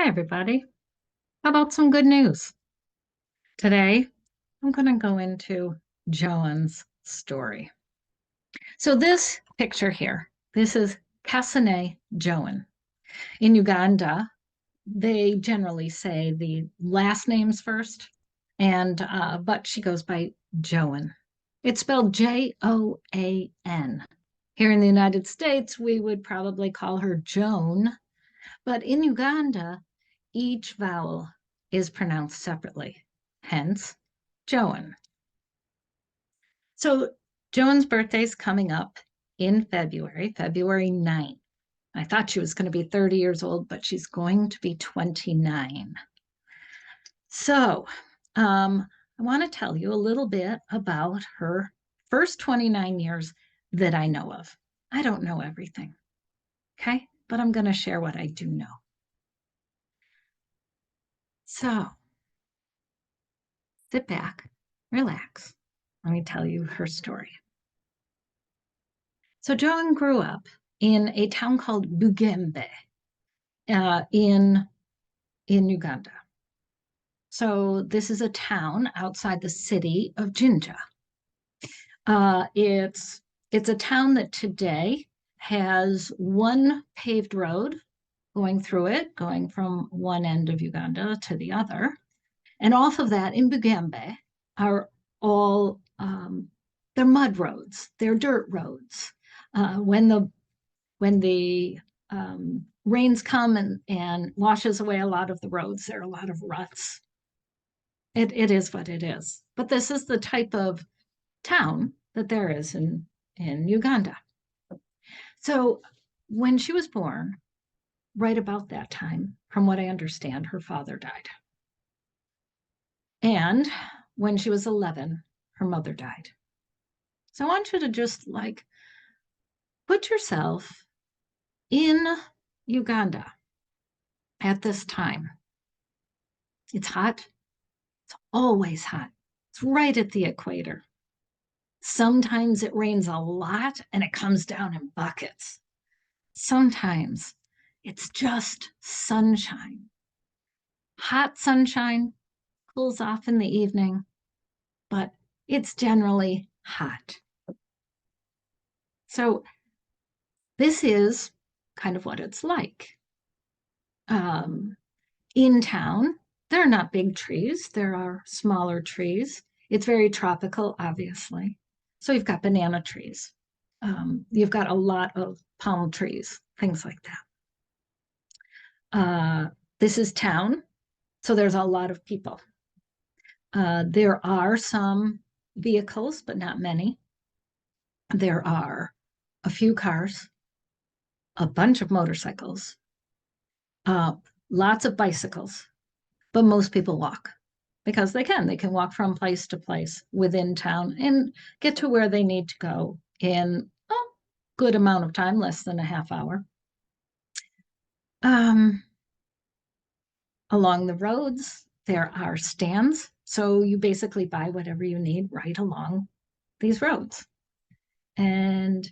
Hi, everybody. How about some good news? Today, I'm going to go into Joan's story. So, this picture here, this is Kasane Joan. In Uganda, they generally say the last names first, and but she goes by Joan. It's spelled Joan. Here in the United States, we would probably call her Joan, but in Uganda, each vowel is pronounced separately, hence Joan. So Joan's birthday is coming up in February, February 9th. I thought she was going to be 30 years old, but she's going to be 29. So I want to tell you a little bit about her first 29 years that I know of. I don't know everything, okay? But I'm going to share what I do know. So sit back, relax. Let me tell you her story. So Joan grew up in a town called Bugembe in Uganda. So this is a town outside the city of Jinja. It's a town that today has one paved road going through it, going from one end of Uganda to the other. And off of that in Bugembe are all they're mud roads, they're dirt roads. When the rains come and washes away a lot of the roads, there are a lot of ruts. It is what it is. But this is the type of town that there is in Uganda. So when she was born, right about that time, from what I understand, her father died. And when she was 11, her mother died. So I want you to just like put yourself in Uganda at this time. It's hot. It's always hot. It's right at the equator. Sometimes it rains a lot and it comes down in buckets. Sometimes it's just sunshine. Hot sunshine cools off in the evening, but it's generally hot. So this is kind of what it's like. In town, there are not big trees, there are smaller trees. It's very tropical, obviously. So you've got banana trees. You've got a lot of palm trees, things like that. This is town, so there's a lot of people. There are some vehicles, but not many. There are a few cars, a bunch of motorcycles, uh, lots of bicycles, but most people walk because they can. They can walk from place to place within town and get to where they need to go in a good amount of time, less than a half hour. Um, Along the roads, there are stands. So you basically buy whatever you need right along these roads. And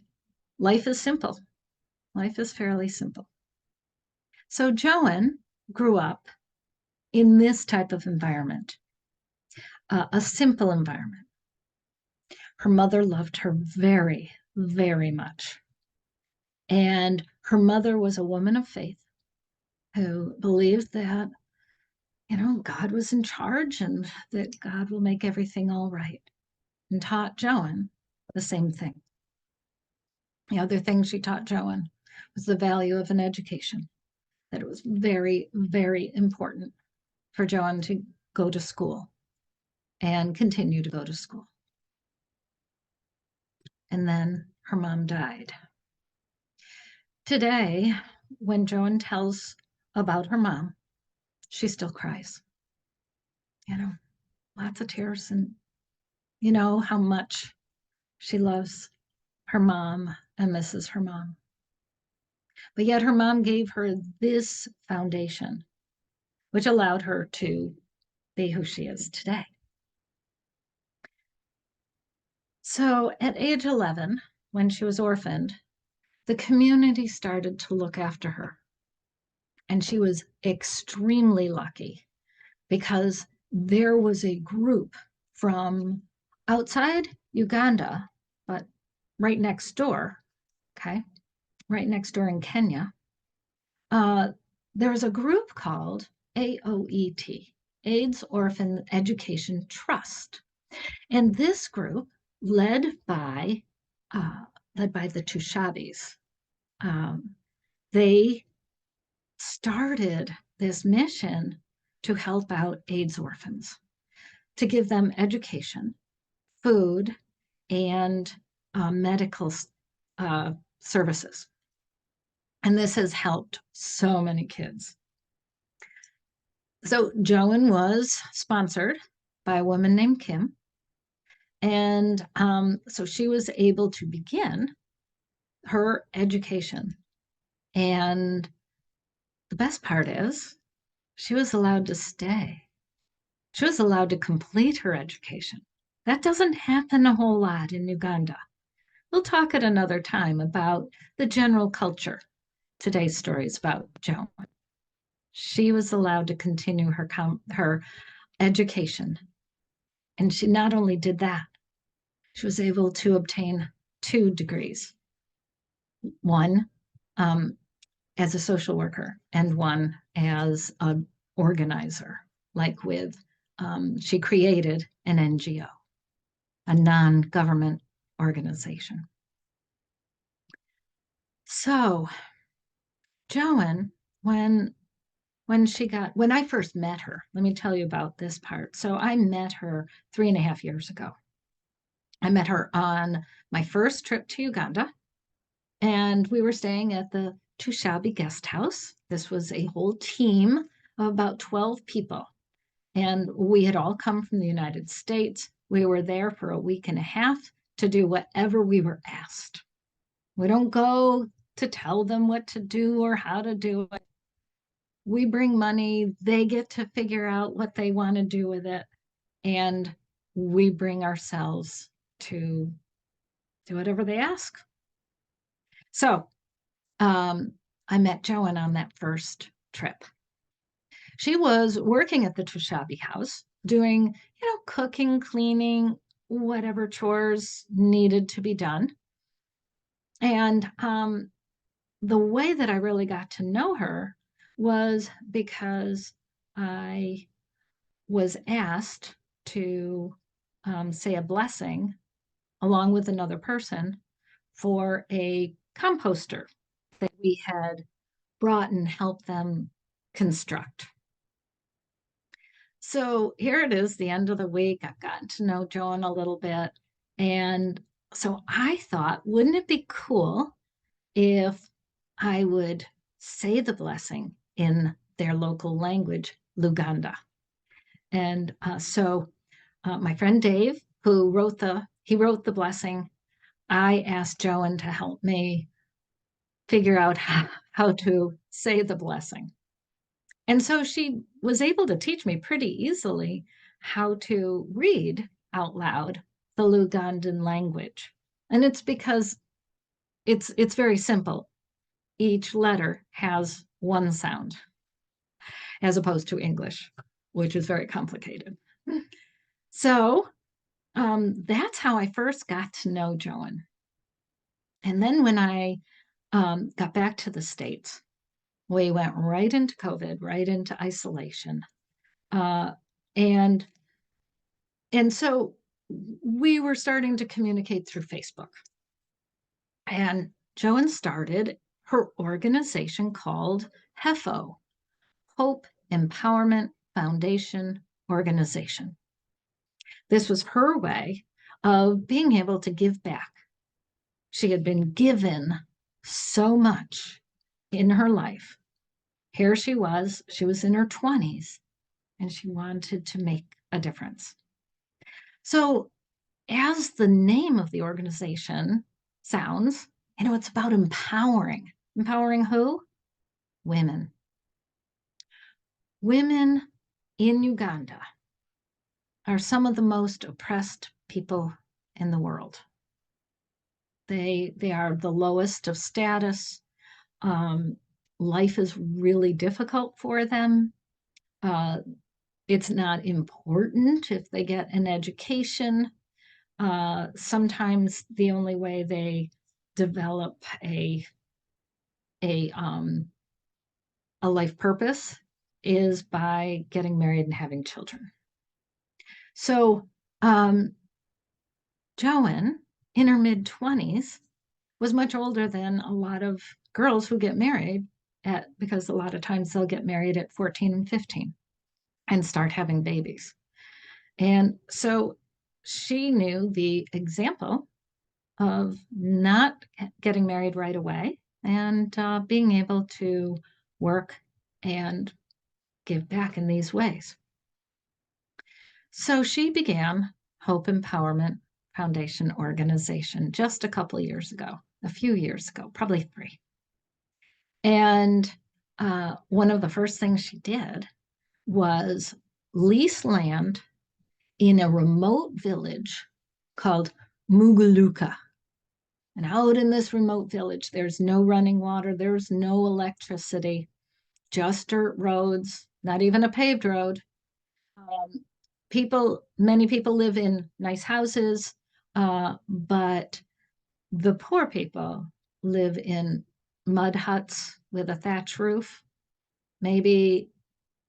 life is simple. Life is fairly simple. So Joan grew up in this type of environment, a simple environment. Her mother loved her very, very much. And her mother was a woman of faith who believed that, God was in charge and that God will make everything all right, and taught Joan the same thing. The other thing she taught Joan was the value of an education, that it was very, very important for Joan to go to school and continue to go to school. And then her mom died. Today, when Joan tells about her mom, she still cries. You know, lots of tears, and you know how much she loves her mom and misses her mom. But yet her mom gave her this foundation, which allowed her to be who she is today. So at age 11, when she was orphaned, the community started to look after her. And she was extremely lucky because there was a group from outside Uganda, but right next door, okay, right next door in Kenya. Uh, there was a group called AOET, AIDS Orphan Education Trust. And this group, led by uh, led by the Tushabis, um, they started this mission to help out AIDS orphans, to give them education, food, and medical uh, services. And this has helped so many kids. So Joan was sponsored by a woman named Kim. And so she was able to begin her education. And the best part is she was allowed to stay. She was allowed to complete her education. That doesn't happen a whole lot in Uganda. We'll talk at another time about the general culture. Today's story is about Joan. She was allowed to continue her education. And she not only did that, she was able to obtain 2 degrees, one as a social worker and one as an organizer, like she created an NGO, a non-government organization. So Joan, when when I first met her, let me tell you about this part. So I met her 3.5 years ago. I met her on my first trip to Uganda, and we were staying at the Tushabi guest house. This was a whole team of about 12 people, and we had all come from the United States. We were there for a week and a half to do whatever we were asked. We don't go to tell them what to do or how to do it. We bring money, they get to figure out what they want to do with it, and we bring ourselves to do whatever they ask. So I met Joan on that first trip. She was working at the Tushabi house, doing, cooking, cleaning, whatever chores needed to be done. And the way that I really got to know her was because I was asked to say a blessing along with another person for a composter that we had brought and helped them construct. So here it is, the end of the week. I've gotten to know Joan a little bit. And so I thought, wouldn't it be cool if I would say the blessing in their local language, Luganda? And so my friend Dave, who wrote the blessing, I asked Joan to help me figure out how to say the blessing. And so she was able to teach me pretty easily how to read out loud the Lugandan language. And it's because it's very simple. Each letter has one sound, as opposed to English, which is very complicated. So that's how I first got to know Joan. And then when I got back to the States, we went right into COVID, right into isolation. Uh, and and so we were starting to communicate through Facebook. And Joan started her organization called HEFO, Hope Empowerment Foundation Organization. This was her way of being able to give back. She had been given so much in her life. Here she was in her 20s, and she wanted to make a difference. So, as the name of the organization sounds, it's about empowering. Empowering who? Women. Women in Uganda are some of the most oppressed people in the world. They are the lowest of status. life is really difficult for them. It's not important if they get an education. Sometimes the only way they develop a um, a life purpose is by getting married and having children. So Joan, in her mid-20s, was much older than a lot of girls who get married because a lot of times they'll get married at 14 and 15 and start having babies. And so she knew the example of not getting married right away and being able to work and give back in these ways. So she began Hope Empowerment Foundation organization just a couple of years ago, a few years ago, probably 3. And one of the first things she did was lease land in a remote village called Mugaluka. And out in this remote village, there's no running water, there's no electricity, just dirt roads, not even a paved road. Many people live in nice houses, but the poor people live in mud huts with a thatch roof, maybe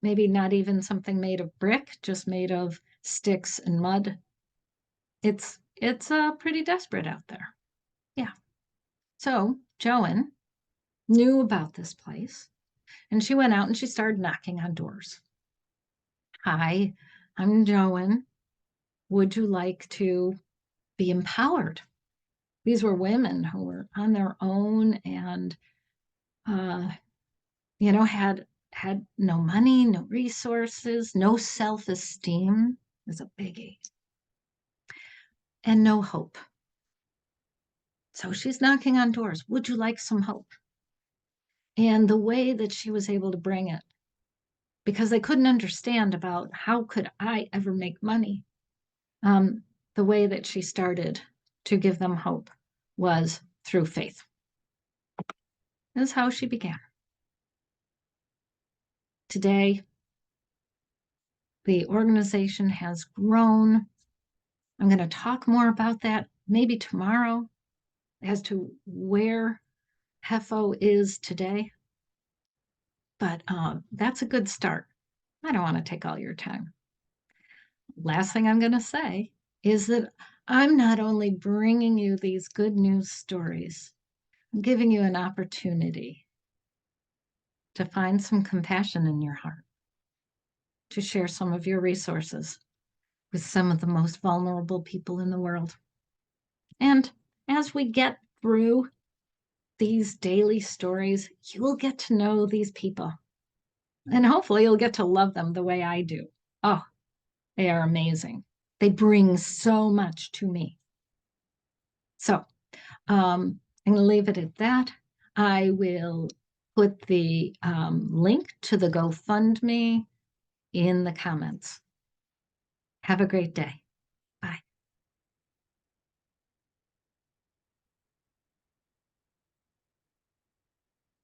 not even something made of brick, just made of sticks and mud. It's pretty desperate out there. Yeah. So Joan knew about this place and she went out and she started knocking on doors. Hi, I'm Joan. Would you like to be empowered? These were women who were on their own and uh, had no money, no resources, no self-esteem is a biggie, and no hope. So she's knocking on doors. Would you like some hope? And the way that she was able to bring it, because they couldn't understand about how could I ever make money, the way that she started to give them hope was through faith. This is how she began. Today, the organization has grown. I'm going to talk more about that maybe tomorrow as to where HEFO is today. But that's a good start. I don't want to take all your time. Last thing I'm going to say is that I'm not only bringing you these good news stories, I'm giving you an opportunity to find some compassion in your heart, to share some of your resources with some of the most vulnerable people in the world. And as we get through these daily stories, you will get to know these people. And hopefully you'll get to love them the way I do. Oh, they are amazing. They bring so much to me. So I'm going to leave it at that. I will put the link to the GoFundMe in the comments. Have a great day.